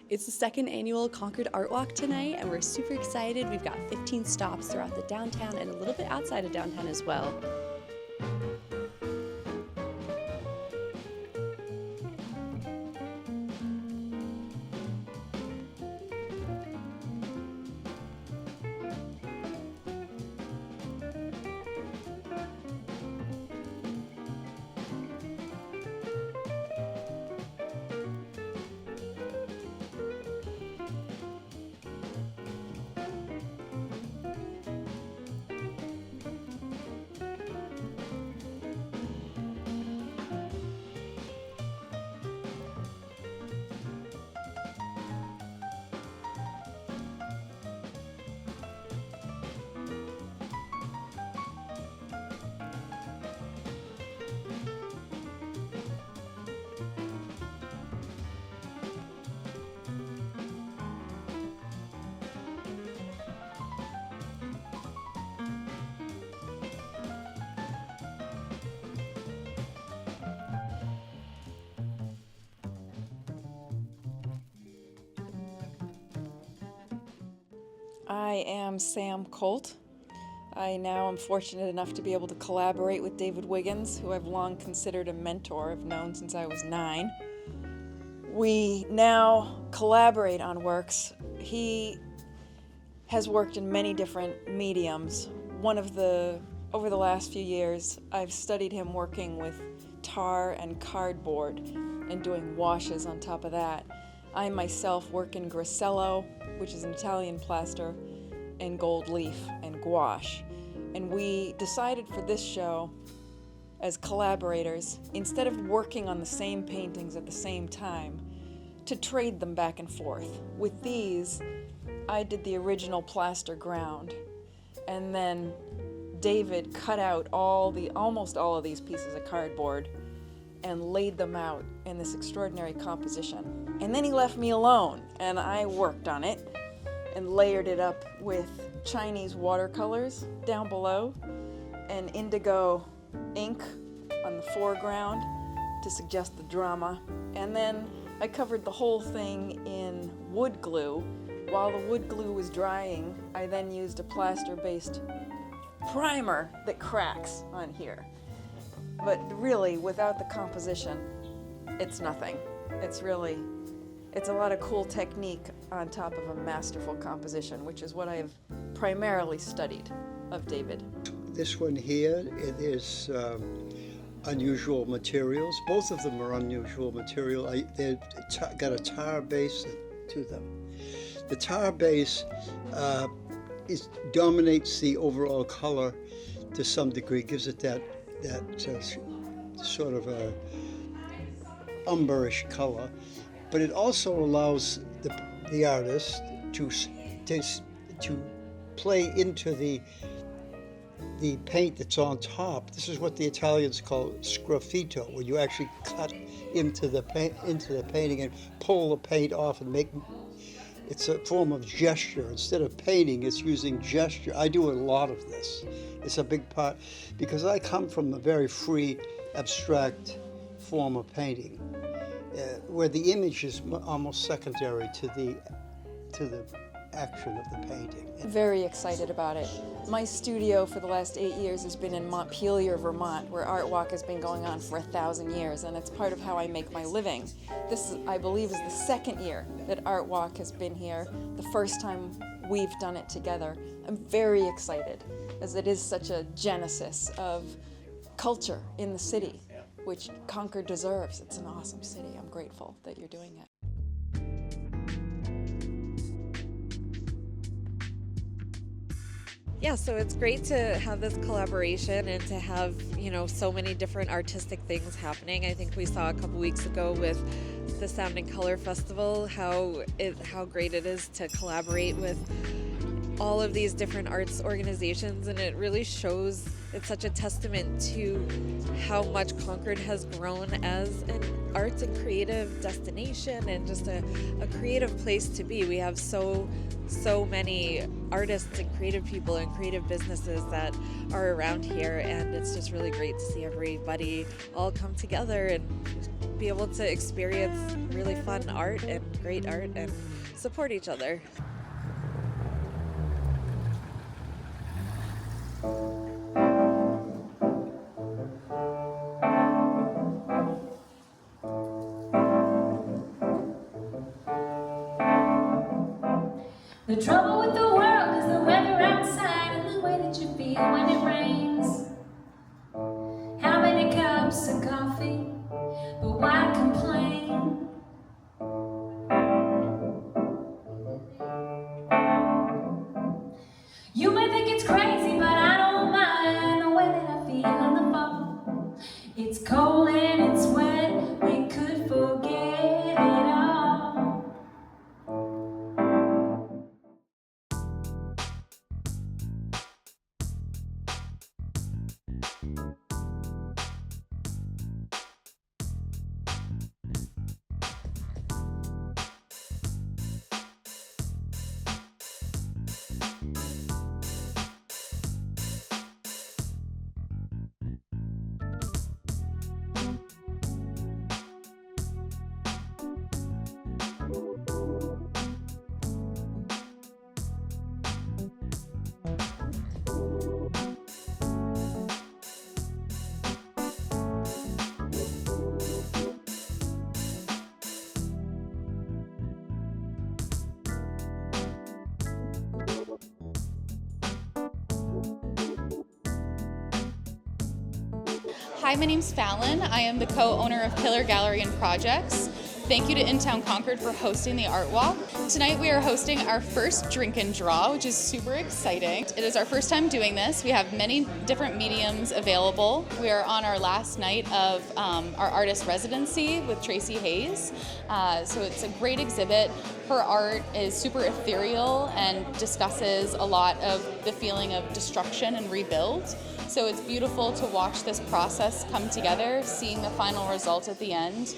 It's the second annual Concord Art Walk tonight, and we're super excited. We've got 15 stops throughout the downtown and a little bit outside of downtown as well. I am Sam Colt. I now am fortunate enough to be able to collaborate with David Wiggins, who I've long considered a mentor. I've known since I was 9. We now collaborate on works. He has worked in many different mediums. Over the last few years, I've studied him working with tar and cardboard and doing washes on top of that. I myself work in Grassello, which is an Italian plaster, and gold leaf and gouache. And we decided for this show, as collaborators, instead of working on the same paintings at the same time, to trade them back and forth. With these, I did the original plaster ground, and then David cut out almost all of these pieces of cardboard and laid them out in this extraordinary composition. And then he left me alone, and I worked on it and layered it up with Chinese watercolors down below and indigo ink on the foreground to suggest the drama. And then I covered the whole thing in wood glue. While the wood glue was drying, I then used a plaster-based primer that cracks on here. But really, without the composition, it's nothing. It's a lot of cool technique on top of a masterful composition, which is what I have primarily studied of David. This one here, it is unusual materials. Both of them are unusual material. They've got a tar base to them. The tar base dominates the overall color to some degree, gives it that sort of a umberish color, but it also allows the artist to play into the paint that's on top. This is what the Italians call sgraffito, where you actually cut into the painting and pull the paint off and make. It's a form of gesture. Instead of painting, it's using gesture. I do a lot of this. It's a big part because I come from a very free, abstract form of painting, where the image is almost secondary to the action of the painting. Very excited about it. My studio for the last 8 years has been in Montpelier, Vermont, where Art Walk has been going on for 1,000 years, and it's part of how I make my living. This, I believe, is the second year that Art Walk has been here, the first time we've done it together. I'm very excited, as it is such a genesis of culture in the city, which Concord deserves. It's an awesome city. I'm grateful that you're doing it. Yeah, so it's great to have this collaboration and to have, so many different artistic things happening. I think we saw a couple weeks ago with the Sound and Color Festival how great it is to collaborate with all of these different arts organizations, and it really shows, it's such a testament to how much Concord has grown as an arts and creative destination and just a creative place to be. We have so many artists and creative people and creative businesses that are around here, and it's just really great to see everybody all come together and be able to experience really fun art and great art and support each other. The trouble with the world is the weather outside and the way that you feel when it rains. How many cups of coffee, but why complain? You may think it's crazy, but I don't mind the way that I feel in the fall. It's cold and it's wet, we could forget it all. Hi, my name's Fallon. I am the co-owner of Pillar Gallery and Projects. Thank you to In Town Concord for hosting the Art Walk. Tonight we are hosting our first drink and draw, which is super exciting. It is our first time doing this. We have many different mediums available. We are on our last night of our artist residency with Tracy Hayes. So it's a great exhibit. Her art is super ethereal and discusses a lot of the feeling of destruction and rebuild. So it's beautiful to watch this process come together, seeing the final result at the end.